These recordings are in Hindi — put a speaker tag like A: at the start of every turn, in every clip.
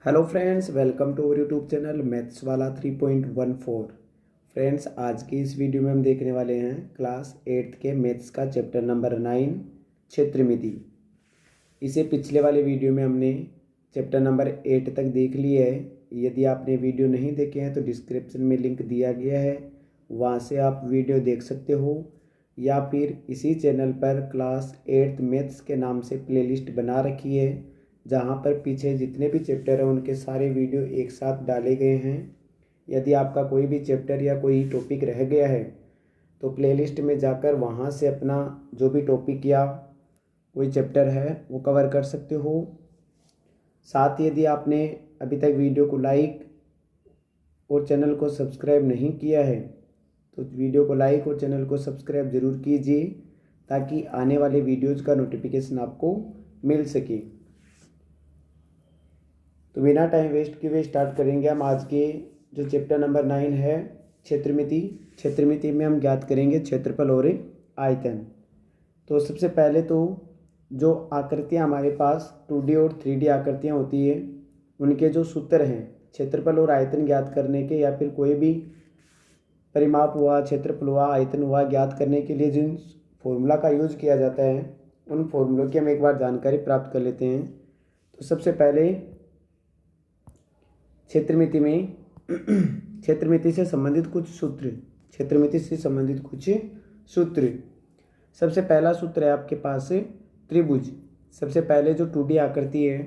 A: Hello friends, welcome to our YouTube channel maths वाला 3.14। फ्रेंड्स, आज की इस वीडियो में हम देखने वाले हैं क्लास 8th के मैथ्स का चैप्टर नंबर 9 क्षेत्रमिति। इसे पिछले वाले वीडियो में हमने चैप्टर नंबर 8 तक देख लिया है। यदि आपने वीडियो नहीं देखे हैं तो डिस्क्रिप्शन में लिंक दिया गया है, वहाँ से आप वीडियो देख सकते हो, या फिर इसी चैनल पर क्लास 8th मैथ्स के नाम से प्लेलिस्ट बना रखी है, जहाँ पर पीछे जितने भी चैप्टर हैं उनके सारे वीडियो एक साथ डाले गए हैं। यदि आपका कोई भी चैप्टर या कोई टॉपिक रह गया है तो प्लेलिस्ट में जाकर वहाँ से अपना जो भी टॉपिक या कोई चैप्टर है वो कवर कर सकते हो। साथ ही यदि आपने अभी तक वीडियो को लाइक और चैनल को सब्सक्राइब नहीं किया है तो वीडियो को लाइक और चैनल को सब्सक्राइब ज़रूर कीजिए, ताकि आने वाले वीडियोज़ का नोटिफिकेशन आपको मिल सके। तो बिना टाइम वेस्ट किए स्टार्ट करेंगे हम आज के जो चैप्टर नंबर 9 है क्षेत्रमिति। क्षेत्रमिति में हम ज्ञात करेंगे क्षेत्रफल और आयतन। तो सबसे पहले तो जो आकृतियाँ हमारे पास 2D और 3D आकृतियाँ होती है उनके जो सूत्र हैं क्षेत्रफल और आयतन ज्ञात करने के, या फिर कोई भी परिमाप हुआ, क्षेत्रफल हुआ, आयतन हुआ ज्ञात करने के लिए जिन फॉर्मूला का यूज किया जाता है उन फॉर्मूलों की हम एक बार जानकारी प्राप्त कर लेते हैं। तो सबसे पहले क्षेत्रमिति में क्षेत्रमिति से संबंधित कुछ सूत्र। क्षेत्रमिति से संबंधित कुछ सूत्र। सबसे पहला सूत्र है आपके पास त्रिभुज। सबसे पहले जो 2D आकृति है,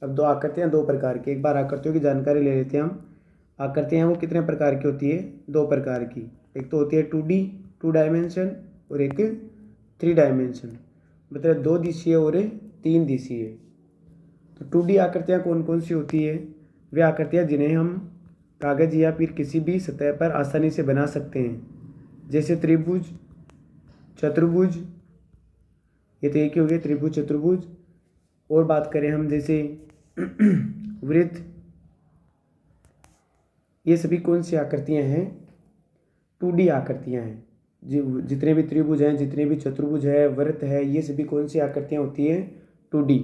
A: अब दो आकृतियाँ दो प्रकार की, एक बार आकृतियों की जानकारी ले लेते हैं हम। आकृतियाँ वो कितने प्रकार की होती है? दो प्रकार की। एक तो होती है 2D 2 डायमेंशन और एक 3 डायमेंशन, मतलब 2 दिशीय और 3 दिशीय। तो 2D आकृतियाँ कौन कौन सी होती है? वे आकृतियाँ जिन्हें हम कागज़ या फिर किसी भी सतह पर आसानी से बना सकते हैं, जैसे त्रिभुज, चतुर्भुज। ये तो एक ही हो गए, त्रिभुज, चतुर्भुज। और बात करें हम जैसे वृत्त, ये सभी कौन सी आकृतियाँ हैं? 2D आकृतियाँ हैं। जितने भी त्रिभुज हैं, जितने भी चतुर्भुज है, वृत्त है, ये सभी कौन सी आकृतियाँ होती है? 2D।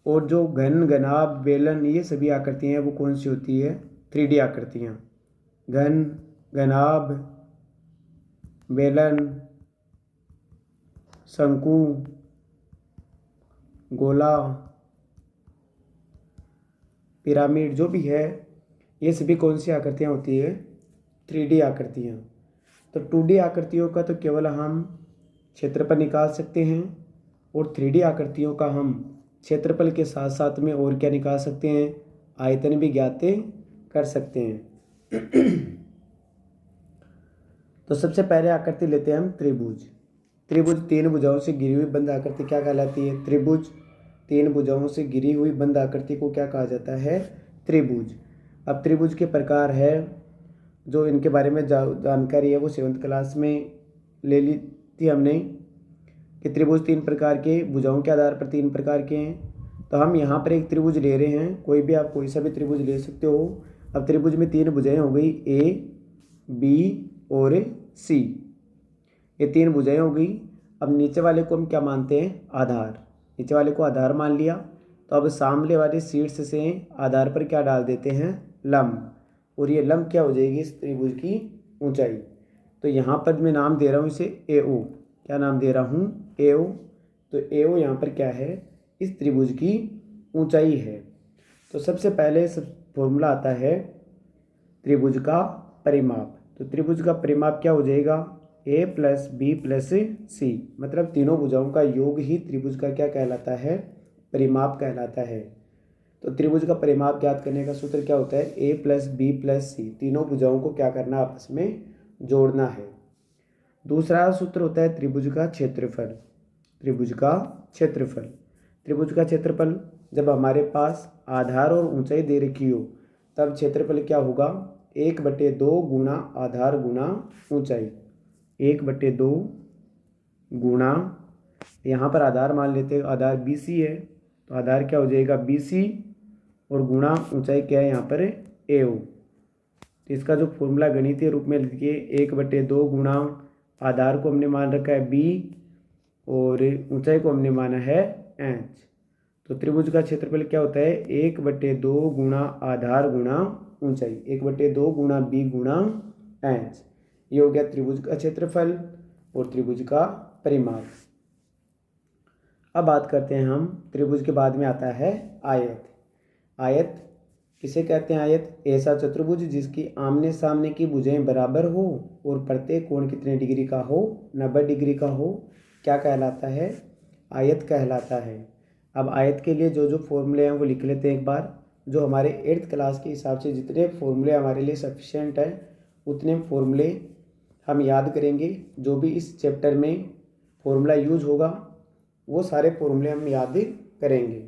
A: और जो घन, घनाभ, बेलन, ये सभी आकृतियाँ हैं वो कौन सी होती है? 3D आकृतियाँ। घन, घनाभ, बेलन, शंकु, गोला, पिरामिड, जो भी है ये सभी कौन सी आकृतियाँ होती है? 3D आकृतियाँ। तो 2D आकृतियों का तो केवल हम क्षेत्रफल निकाल सकते हैं, और 3D आकृतियों का हम क्षेत्रफल के साथ साथ में और क्या निकाल सकते हैं? आयतन भी ज्ञात कर सकते हैं। तो सबसे पहले आकृति लेते हैं हम त्रिभुज। त्रिभुज 3 भुजाओं से घिरी हुई बंद आकृति क्या कहलाती है? त्रिभुज 3 भुजाओं से घिरी हुई बंद आकृति को क्या कहा जाता है? त्रिभुज। अब त्रिभुज के प्रकार है, जो इनके बारे में जानकारी है वो 7th क्लास में ले ली थी हमने, कि त्रिभुज 3 प्रकार के, भुजाओं के आधार पर 3 प्रकार के हैं। तो हम यहाँ पर एक त्रिभुज ले रहे हैं, कोई भी आप कोई सा भी त्रिभुज ले सकते हो। अब त्रिभुज में 3 भुजाएं हो गई, ए, बी और सी। ये 3 भुजाएं हो गई। अब नीचे वाले को हम क्या मानते हैं? आधार। नीचे वाले को आधार मान लिया। तो अब सामने वाले शीर्ष से आधार पर क्या डाल देते हैं? लंब। और ये लंब क्या हो जाएगी? इस त्रिभुज की ऊंचाई। तो यहाँ पर मैं नाम दे रहा हूँ इसे AO। क्या नाम दे रहा हूँ? AO। तो AO यहाँ पर क्या है? इस त्रिभुज की ऊंचाई है। तो सबसे पहले फॉर्मूला आता है त्रिभुज का परिमाप। तो त्रिभुज का परिमाप क्या हो जाएगा? A + B + C, मतलब तीनों भुजाओं का योग ही त्रिभुज का क्या कहलाता है? परिमाप कहलाता है। तो त्रिभुज का परिमाप ज्ञात करने का सूत्र क्या होता है? A + B + C, तीनों भुजाओं को क्या करना? आपस में जोड़ना है। दूसरा सूत्र होता है त्रिभुज का क्षेत्रफल। त्रिभुज का क्षेत्रफल। त्रिभुज का क्षेत्रफल जब हमारे पास आधार और ऊंचाई दे रखी हो तब क्षेत्रफल क्या होगा? 1/2 गुणा आधार गुणा ऊंचाई। 1/2 गुणा, यहाँ पर आधार मान लेते हैं, आधार BC है, तो आधार क्या हो जाएगा? BC, और गुणा ऊंचाई क्या है यहाँ पर? AO। तो इसका जो फॉर्मूला गणितीय रूप में लिखिए, 1/2 गुणा आधार को हमने मान रखा है B और ऊंचाई को हमने माना है H। तो त्रिभुज का क्षेत्रफल क्या होता है, 1/2 गुणा आधार गुणा ऊंचाई, 1/2 गुणा बी गुणा एच। ये हो गया त्रिभुज का क्षेत्रफल और त्रिभुज का परिमाप। अब बात करते हैं हम त्रिभुज के बाद में आता है आयत। आयत किसे कहते हैं, आयत ऐसा चतुर्भुज जिसकी आमने सामने की भुजाएं बराबर हो और प्रत्येक कोण कितने डिग्री का हो, 90 डिग्री का हो, क्या कहलाता है, आयत कहलाता है। अब आयत के लिए जो जो फॉर्मूले हैं वो लिख लेते हैं एक बार। जो हमारे 8th क्लास के हिसाब से जितने फॉर्मूले हमारे लिए सफिशिएंट है उतने फॉर्मूले हम याद करेंगे। जो भी इस चैप्टर में फॉर्मूला यूज होगा वो सारे फॉर्मूले हम याद करेंगे।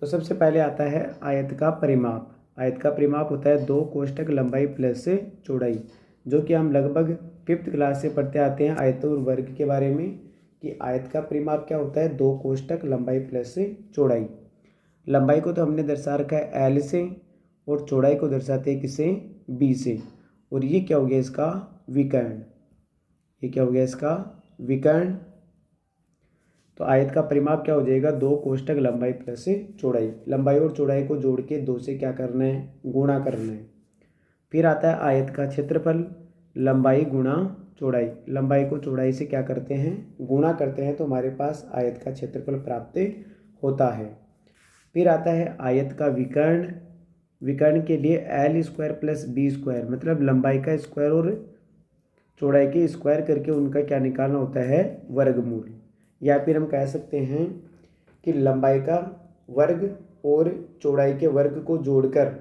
A: तो सबसे पहले आता है आयत का परिमाप। आयत का परिमाप होता है 2 कोष्ठक लंबाई प्लस चौड़ाई, जो कि हम लगभग 5th क्लास से पढ़ते आते हैं आयत और वर्ग के बारे में कि आयत का परिमाप क्या होता है, 2 कोष्ठक लंबाई प्लस चौड़ाई। लंबाई को तो हमने दर्शा रखा है एल से और चौड़ाई को दर्शाते हैं किसे, बी से। और ये क्या हो गया इसका विकर्ण, ये क्या हो गया इसका विकर्ण। तो आयत का परिमाप क्या हो जाएगा, 2 कोष्ठक लंबाई प्लस चौड़ाई। लंबाई और चौड़ाई को जोड़ के 2 से क्या करना है, गुणा करना है। फिर आता है आयत का क्षेत्रफल, लंबाई गुणा चौड़ाई। लंबाई को चौड़ाई से क्या करते हैं, गुणा करते हैं, तो हमारे पास आयत का क्षेत्रफल प्राप्त होता है। फिर आता है आयत का विकर्ण। विकर्ण के लिए l² + b² मतलब लंबाई का स्क्वायर और चौड़ाई के स्क्वायर करके उनका क्या निकालना होता है, वर्गमूल। या फिर हम कह सकते हैं कि लंबाई का वर्ग और चौड़ाई के वर्ग को जोड़कर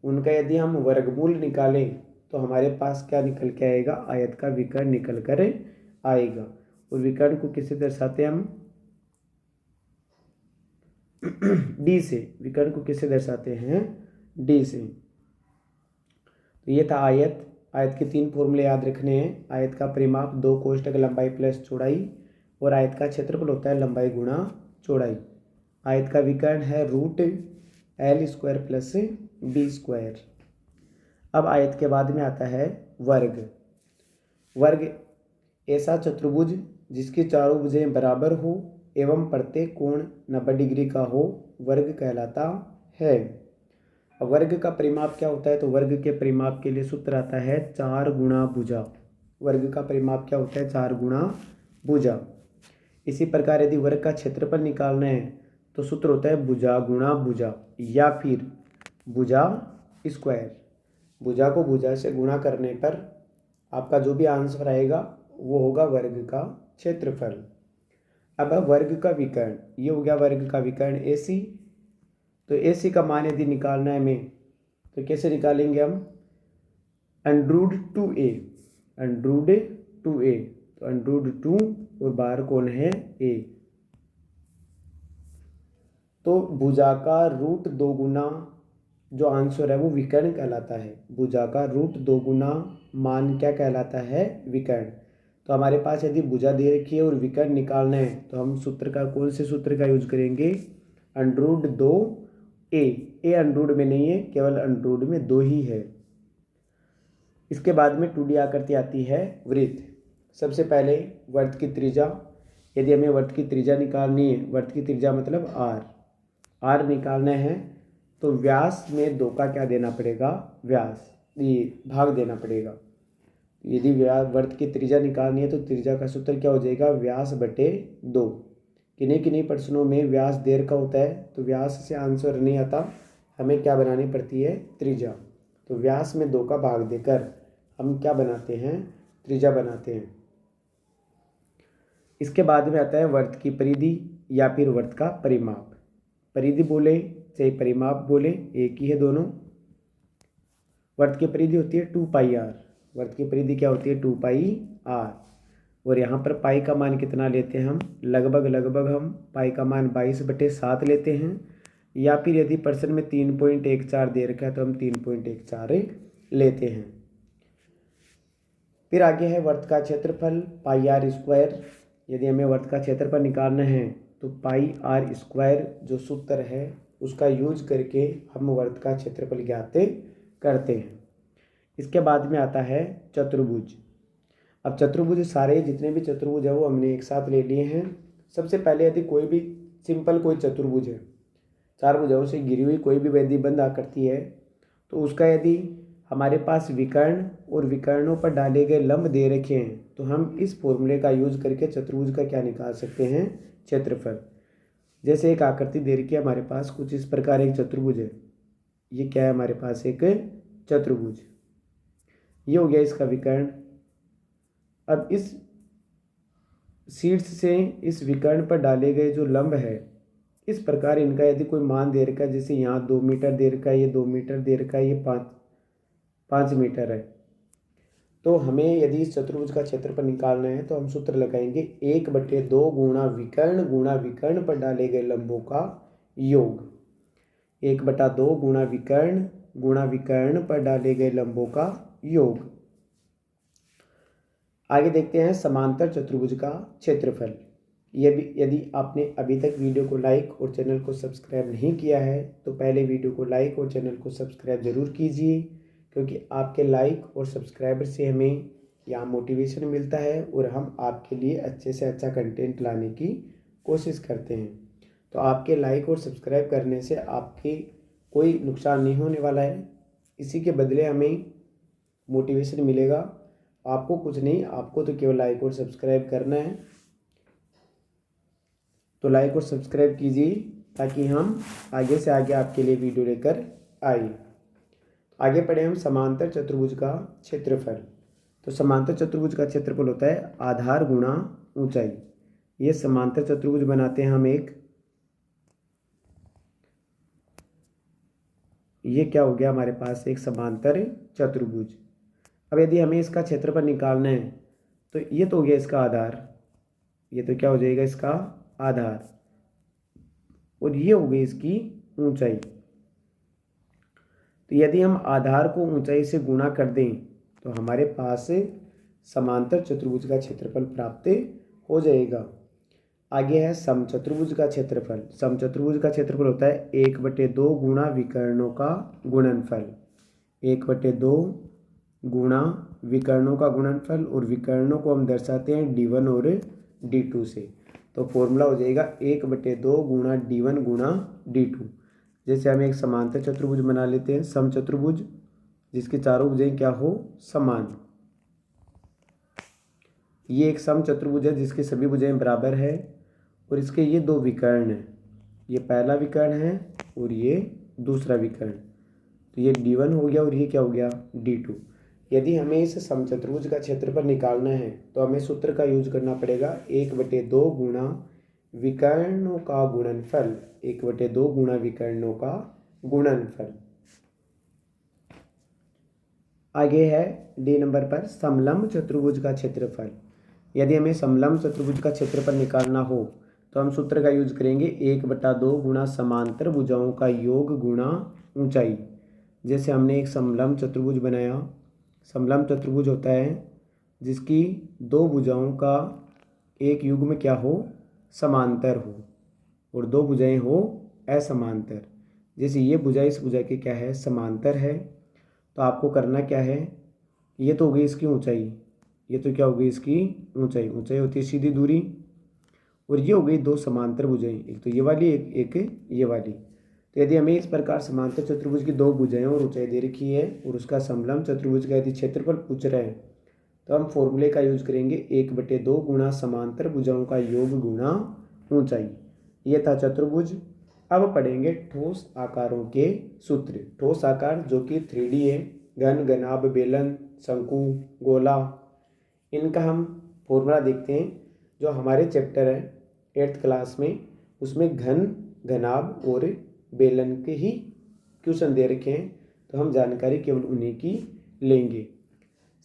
A: उनका यदि हम वर्गमूल निकालें तो हमारे पास क्या निकल के आएगा, आयत का विकर्ण निकल कर आएगा। और विकर्ण को किससे दर्शाते हैं हम, डी से। विकर्ण को किससे दर्शाते हैं, डी से। तो ये था आयत। आयत के 3 फॉर्मूले याद रखने हैं। आयत का परिमाप 2 कोष्ठक लंबाई प्लस चौड़ाई और आयत का क्षेत्रफल होता है लंबाई गुणा चौड़ाई। आयत का विकर्ण है √l² + b²। अब आयत के बाद में आता है वर्ग। वर्ग ऐसा चतुर्भुज जिसकी चारों भुजाएं बराबर हो एवं प्रत्येक कोण 90 डिग्री का हो, वर्ग कहलाता है। अब वर्ग का परिमाप क्या होता है, तो वर्ग के परिमाप के लिए सूत्र आता है 4 गुणा भुजा। वर्ग का परिमाप क्या होता है, 4 गुणा भुजा। इसी प्रकार यदि वर्ग का क्षेत्रफल निकालना है तो सूत्र होता है भुजा गुणा भुजा या फिर भुजा स्क्वायर। भुजा को भुजा से गुणा करने पर आपका जो भी आंसर आएगा वो होगा वर्ग का क्षेत्रफल। अब वर्ग का विकर्ण, ये हो गया वर्ग का विकर्ण AC। तो AC का मान यदि निकालना है हमें तो कैसे निकालेंगे हम, √2a, √2a। तो √2 और बाहर कौन है, a। तो भुजा का √2 गुना जो आंसर है वो विकर्ण कहलाता है। भुजा का √2 गुना मान क्या कहलाता है, विकर्ण। तो हमारे पास यदि भुजा दे रखी है और विकर्ण निकालना है तो हम सूत्र का कौन से सूत्र का यूज करेंगे, √2a। a अंडरूट में नहीं है, केवल अंडरूट में 2 ही है। इसके बाद में 2D आकृति आती है वृत्त। सबसे पहले वर्त की त्रिज्या, यदि हमें वर्त की त्रिज्या निकालनी है, वर्त की त्रिज्या मतलब r निकालना है तो व्यास में 2 का क्या देना पड़ेगा, व्यास, ये भाग देना पड़ेगा। यदि वर्त की त्रिज्या निकालनी है तो त्रिज्या का सूत्र क्या हो जाएगा, व्यास बटे 2। किन्हीं किन्हीं प्रश्नों में व्यास देर का होता है तो व्यास से आंसर नहीं आता, हमें क्या बनानी पड़ती है, त्रिज्या। तो व्यास में 2 का भाग देकर हम क्या बनाते हैं, त्रिज्या बनाते हैं। इसके बाद में आता है वर्त की परिधि या फिर वर्त का परिमाप। परिधि बोले चाहे परिमाप बोले एक ही है दोनों। वर्त की परिधि होती है 2πr। वर्त की परिधि क्या होती है, 2πr। और यहाँ पर पाई का मान कितना लेते हैं हम, लगभग हम पाई का मान 22/7 लेते हैं। या फिर यदि प्रश्न में 3.14 दे रखा है तो हम 3.14 लेते हैं। फिर आगे है वर्त का क्षेत्रफल πr²। यदि हमें वर्त का क्षेत्रफल निकालना है तो πr² जो सूत्र है उसका यूज करके हम वर्त का क्षेत्रफल ज्ञात करते हैं। इसके बाद में आता है चतुर्भुज। अब चतुर्भुज सारे जितने भी चतुर्भुज है वो हमने एक साथ ले लिए हैं। सबसे पहले यदि कोई भी सिंपल कोई चतुर्भुज है 4 भुजाओं से घिरी हुई कोई भी यदि बंद आकृति है तो उसका यदि हमारे पास विकर्ण और विकर्णों पर डाले गए लंब दे रखे हैं तो हम इस फॉर्मूले का यूज करके चतुर्भुज का क्या निकाल सकते हैं, क्षेत्रफल। जैसे एक आकृति दे रखी है हमारे पास कुछ इस प्रकार, एक चतुर्भुज है, ये क्या है हमारे पास, एक चतुर्भुज, ये हो गया इसका विकर्ण। अब इस शीर्ष से इस विकर्ण पर डाले गए जो लंब है, इस प्रकार इनका यदि कोई मान दे रखा है, जैसे यहाँ 2 मीटर दे रखा है, ये 2 मीटर दे रखा है, ये 5 मीटर है, तो हमें यदि इस चतुर्भुज का क्षेत्रफल निकालना है तो हम सूत्र लगाएंगे 1/2 गुणा विकर्ण पर डाले गए लंबों का योग। 1/2 गुणा विकर्ण पर डाले गए लंबों का योग। आगे देखते हैं समांतर चतुर्भुज का क्षेत्रफल। यदि आपने अभी तक वीडियो को लाइक और चैनल को सब्सक्राइब नहीं किया है तो पहले वीडियो को लाइक और चैनल को सब्सक्राइब ज़रूर कीजिए, क्योंकि आपके लाइक और सब्सक्राइबर से हमें यहाँ मोटिवेशन मिलता है और हम आपके लिए अच्छे से अच्छा कंटेंट लाने की कोशिश करते हैं। तो आपके लाइक और सब्सक्राइब करने से आपके कोई नुकसान नहीं होने वाला है, इसी के बदले हमें मोटिवेशन मिलेगा। आपको कुछ नहीं, आपको तो केवल लाइक और सब्सक्राइब करना है, तो लाइक और सब्सक्राइब कीजिए ताकि हम आगे से आगे आपके लिए वीडियो लेकर आए। आगे पढ़े हम समांतर चतुर्भुज का क्षेत्रफल। तो समांतर चतुर्भुज का क्षेत्रफल होता है आधार गुणा ऊंचाई। ये समांतर चतुर्भुज बनाते हैं हम एक, ये क्या हो गया हमारे पास, एक समांतर चतुर्भुज। अब यदि हमें इसका क्षेत्रफल निकालना है तो ये तो हो गया इसका आधार, ये तो क्या हो जाएगा इसका आधार, और ये हो गई इसकी ऊंचाई। तो यदि हम आधार को ऊंचाई से गुणा कर दें तो हमारे पास समांतर चतुर्भुज का क्षेत्रफल प्राप्त हो जाएगा। आगे है समचतुर्भुज का क्षेत्रफल। समचतुर्भुज का क्षेत्रफल होता है 1/2 गुणा विकर्णों का गुणनफल। 1/2 गुणा विकर्णों का गुणनफल, और विकर्णों को हम दर्शाते हैं d1 और d2 से। तो फॉर्मूला हो जाएगा 1/2 गुणा d1 गुणा d2। जैसे हम एक समांतर चतुर्भुज बना लेते हैं, समचतुर्भुज, जिसके चारों भुजाएं क्या हो, समान। ये एक समचतुर्भुज है जिसके सभी भुजाएं बराबर है और इसके ये 2 विकर्ण हैं, ये पहला विकर्ण है और ये दूसरा विकर्ण। तो ये d1 हो गया और ये क्या हो गया, d2। यदि हमें इस समचतुर्भुज का क्षेत्रफल निकालना है तो हमें सूत्र का यूज करना पड़ेगा 1/2 गुणा विकर्णों का गुणनफल। 1/2 गुणा विकर्णों का गुणनफल। आगे है डी नंबर पर समलंब चतुर्भुज का क्षेत्रफल। यदि हमें समलंब चतुर्भुज का क्षेत्रफल निकालना हो तो हम सूत्र का यूज करेंगे 1/2 गुणा समांतर भुजाओं का योग गुणा ऊंचाई। जैसे हमने एक समलंब चतुर्भुज बनाया, समलंब चतुर्भुज होता है जिसकी 2 भुजाओं का एक युग्म क्या हो, समांतर हो, और 2 भुजाएं हो असमांतर। जैसे ये भुजा इस भुजा के क्या है, समांतर है, तो आपको करना क्या है, ये तो हो गई इसकी ऊंचाई, ये तो क्या हो गई इसकी ऊंचाई। ऊंचाई होती है सीधी दूरी, और ये हो गई 2 समांतर भुजाएं, एक तो ये वाली, एक ये वाली। तो यदि हमें इस प्रकार समांतर चतुर्भुज की 2 भुजाएं और ऊंचाई दे रखी है और उसका समलंब चतुर्भुज का यदि क्षेत्रफल पूछ रहे हैं तो हम फॉर्मूले का यूज करेंगे 1/2 गुणा समांतर भुजाओं का योग गुणा ऊंचाई। ये था चतुर्भुज। अब पढ़ेंगे ठोस आकारों के सूत्र। ठोस आकार जो कि 3D है, घन, घनाभ, बेलन, शंकु, गोला, इनका हम फॉर्मूला देखते हैं। जो हमारे चैप्टर है 8th क्लास में, उसमें घन, घनाभ और बेलन के ही क्वेश्चन दे रखे हैं, तो हम जानकारी केवल उन्हीं की लेंगे।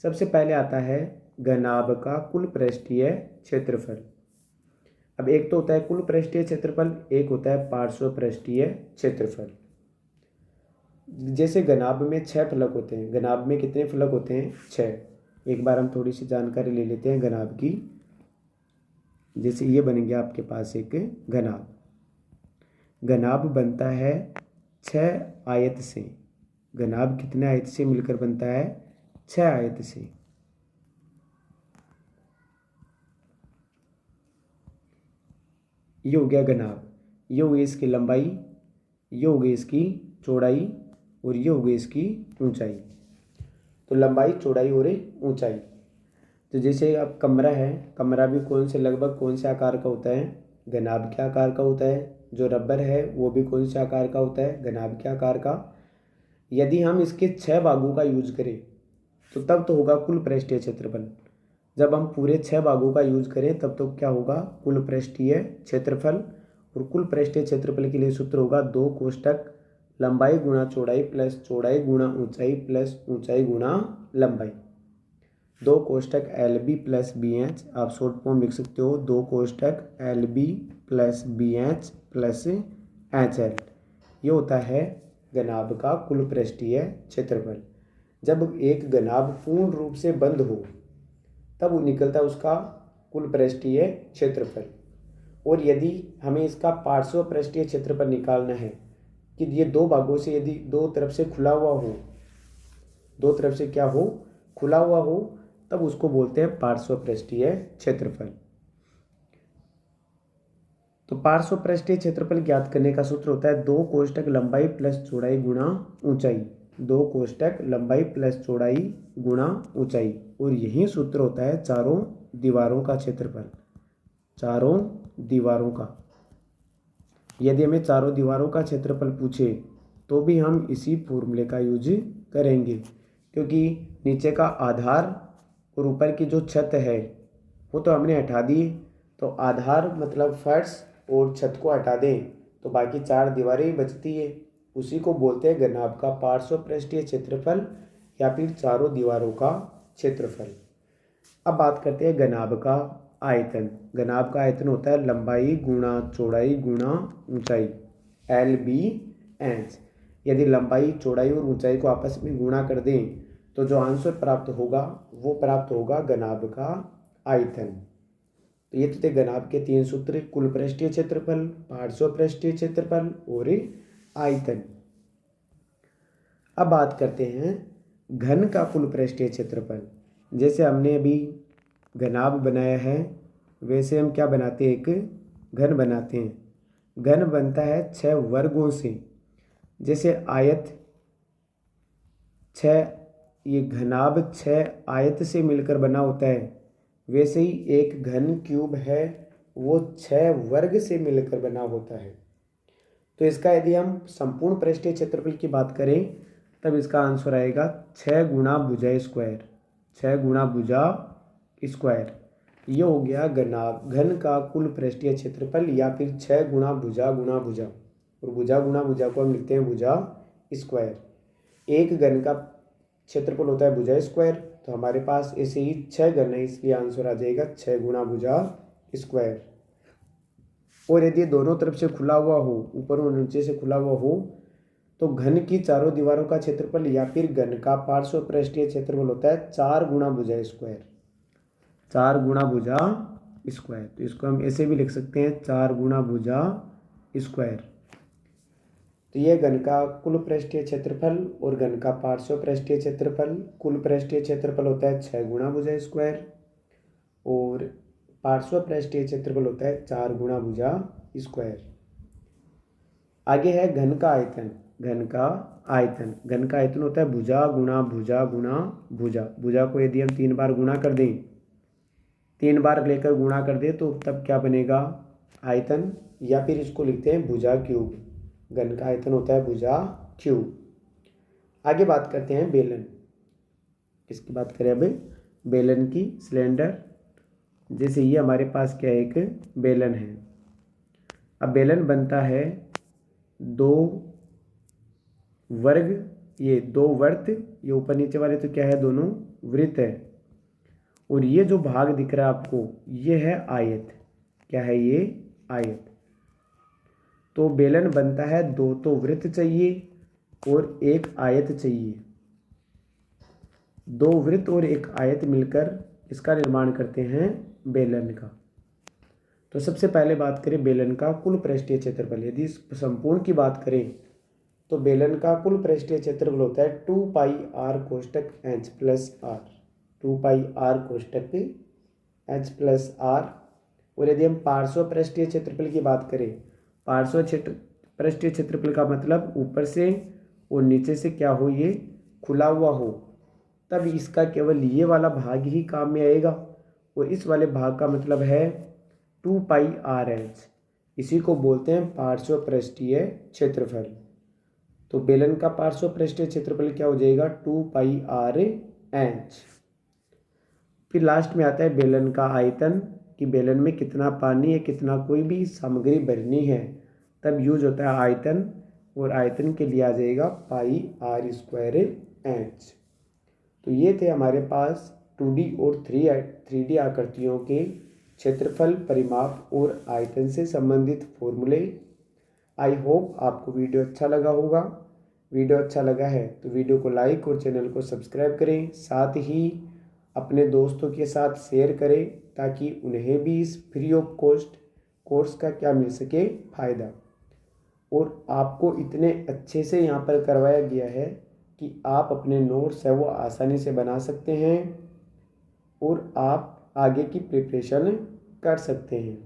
A: सबसे पहले आता है घनाभ का कुल पृष्ठीय क्षेत्रफल। अब एक तो होता है कुल पृष्ठीय क्षेत्रफल, एक होता है पार्श्व पृष्ठीय क्षेत्रफल। जैसे घनाभ में 6 फलक होते हैं, घनाभ में कितने फलक होते हैं, 6। एक बार हम थोड़ी सी जानकारी ले लेते हैं घनाभ की। जैसे ये बन गया आपके पास एक घनाभ। घनाभ बनता है 6 आयत से। घनाभ कितने आयत से मिलकर बनता है, 6 आयत से। ये हो गया घनाभ, ये हुई इसकी लंबाई, ये हो गई इसकी चौड़ाई और ये हो गई इसकी ऊंचाई। तो लंबाई, चौड़ाई और ऊंचाई। तो जैसे अब कमरा है, कमरा भी लगभग कौन से आकार का होता है? घनाभ के आकार का होता है। जो रबर है वो भी कौन से आकार का होता है? घनाभ के आकार का। यदि हम इसके 6 भागों का यूज करें तो तब तो होगा कुल पृष्ठीय क्षेत्रफल। जब हम पूरे 6 भागों का यूज करें तब तो क्या होगा? कुल पृष्ठीय क्षेत्रफल। और कुल पृष्ठीय क्षेत्रफल के लिए सूत्र होगा 2 कोष्ठक लंबाई गुणा चौड़ाई प्लस चौड़ाई गुणा ऊंचाई प्लस ऊंचाई गुणा लंबाई। 2 कोष्ठक L B plus B H, आप शॉर्ट फॉर्म लिख सकते हो 2 कोष्ठक L B plus B H plus H L. ये होता है घनाभ का कुल पृष्ठीय क्षेत्रफल। जब एक घनाभ पूर्ण रूप से बंद हो तब निकलता है उसका कुल पृष्ठीय क्षेत्रफल। और यदि हमें इसका पार्श्व पृष्ठीय क्षेत्रफल निकालना है कि ये 2 भागों से यदि 2 तरफ से खुला हुआ हो, 2 तरफ से क्या हो? खुला हुआ हो, तब उसको बोलते हैं पार्श्व पृष्ठीय क्षेत्रफल। तो पार्श्व पृष्ठीय क्षेत्रफल ज्ञात करने का सूत्र होता है 2 कोष्ठक लंबाई प्लस चौड़ाई गुणा ऊंचाई। 2 कोष्ठक लंबाई प्लस चौड़ाई गुणा ऊंचाई। और यही सूत्र होता है चारों दीवारों का क्षेत्रफल। चारों दीवारों का। यदि हमें चारों दीवारों का क्षेत्रफल पूछे तो भी हम इसी फॉर्मूले का यूज करेंगे, क्योंकि नीचे का आधार और ऊपर की जो छत है वो तो हमने हटा दी। तो आधार मतलब फर्श और छत को हटा दें तो बाकी 4 दीवारें ही बचती है। उसी को बोलते हैं घनाभ का पार्श्व पृष्ठीय क्षेत्रफल या फिर चारों दीवारों का क्षेत्रफल। अब बात करते हैं घनाभ का आयतन। घनाभ का आयतन होता है लंबाई गुणा चौड़ाई गुणा ऊंचाई, एल बी एच। यदि लंबाई, चौड़ाई और ऊंचाई को आपस में गुणा कर दें तो जो आंसर प्राप्त होगा वो प्राप्त होगा घनाभ का आयतन। तो ये तो थे घनाभ के 3 सूत्र, कुल पृष्ठीय क्षेत्रफल, पार्श्व पृष्ठीय क्षेत्रफल और आयतन। अब बात करते हैं घन का कुल पृष्ठीय क्षेत्रफल। जैसे हमने अभी घनाभ बनाया है वैसे हम क्या बनाते हैं? एक घन बनाते हैं। घन बनता है 6 वर्गों से। जैसे आयत 6, ये घनाभ 6 आयत से मिलकर बना होता है, वैसे ही एक घन क्यूब है वो 6 वर्ग से मिलकर बना होता है। तो इसका यदि हम संपूर्ण पृष्ठीय क्षेत्रफल की बात करें तब इसका आंसर आएगा 6 गुणा भुजा स्क्वायर। 6 गुणा भुजा स्क्वायर। ये हो गया घन का कुल पृष्ठीय क्षेत्रफल, या फिर 6 गुणा भुजा और भुजा गुणा भुजा को हम लिखते हैं भुजा स्क्वायर। एक घन का क्षेत्रफल होता है भुजा स्क्वायर, तो हमारे पास ऐसे ही 6 घन है, इसलिए आंसर आ जाएगा 6 गुणा भुजा स्क्वायर। और यदि दोनों तरफ से खुला हुआ हो, ऊपर और नीचे से खुला हुआ हो, तो घन की चारों दीवारों का क्षेत्रफल या फिर घन का पार्श्व पृष्ठीय क्षेत्रफल होता है 4 गुणा भुजा स्क्वायर। 4 गुणा भुजा स्क्वायर। तो इसको हम ऐसे भी लिख सकते हैं 4 गुणा भुजा स्क्वायर। तो ये घन का कुल पृष्ठीय क्षेत्रफल और घन का पार्श्व पृष्ठीय क्षेत्रफल। कुल पृष्ठीय क्षेत्रफल होता है 6 गुणा भुजा स्क्वायर और पार्श्व पृष्ठीय क्षेत्रफल होता है 4 गुणा भुजा स्क्वायर। आगे है घन का आयतन। घन का आयतन। घन का आयतन होता है भुजा गुणा भुजा गुणा भुजा। भुजा को यदि हम 3 बार गुणा कर दें, 3 बार लेकर गुणा कर दें तो तब क्या बनेगा? आयतन, या फिर इसको लिखते हैं भुजा क्यूब। घन का आयतन होता है भुजा क्यूब। आगे बात करते हैं बेलन। किसकी बात करें अब? बेलन की। सिलेंडर। जैसे ये हमारे पास क्या है? एक बेलन है। अब बेलन बनता है 2 वर्ग, ये 2 वर्त, ये ऊपर नीचे वाले तो क्या है? दोनों वृत्त है। और ये जो भाग दिख रहा है आपको, ये है आयत। क्या है ये? आयत। तो बेलन बनता है 2 तो वृत्त चाहिए और 1 आयत चाहिए। 2 वृत्त और 1 आयत मिलकर इसका निर्माण करते हैं बेलन का। तो सबसे पहले बात करें बेलन का कुल पृष्ठीय क्षेत्रफल। यदि संपूर्ण की बात करें तो बेलन का कुल पृष्ठीय क्षेत्रफल होता है 2 पाई आर कोष्ठक H plus R. 2 pi R कोष्ठक एच प्लस आर। और यदि हम पार्श्व पृष्ठीय क्षेत्रफल की बात करें, पार्श्व पृष्ठीय क्षेत्रफल का मतलब ऊपर से और नीचे से क्या हो, ये खुला हुआ हो, तब इसका केवल ये वाला भाग ही काम में आएगा। और इस वाले भाग का मतलब है 2πRH। इसी को बोलते हैं पार्श्व पृष्ठीय क्षेत्रफल। तो बेलन का पार्श्व पृष्ठीय क्षेत्रफल क्या हो जाएगा, 2πRH। फिर लास्ट में आता है बेलन का आयतन, कि बेलन में कितना पानी है, कितना कोई भी सामग्री भरनी है, तब यूज होता है आयतन, और आयतन के लिए आ जाएगा πr²H। तो ये थे हमारे पास 2D और 3D आकृतियों के क्षेत्रफल, परिमाप और आयतन से संबंधित फॉर्मूले। आई होप आपको वीडियो अच्छा लगा होगा। वीडियो अच्छा लगा है तो वीडियो को लाइक और चैनल को सब्सक्राइब करें, साथ ही अपने दोस्तों के साथ शेयर करें, ताकि उन्हें भी इस फ्री ऑफ कॉस्ट कोर्स का क्या मिल सके, फ़ायदा। और आपको इतने अच्छे से यहाँ पर करवाया गया है कि आप अपने नोट्स है वो आसानी से बना सकते हैं और आप आगे की प्रिपरेशन कर सकते हैं।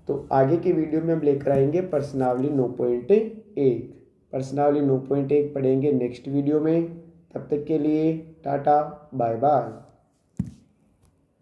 A: तो आगे के वीडियो में हम लेकर आएंगे प्रश्नावली 9.1। प्रश्नावली 9.1 पढ़ेंगे नेक्स्ट वीडियो में। तब तक के लिए टाटा बाय बाय।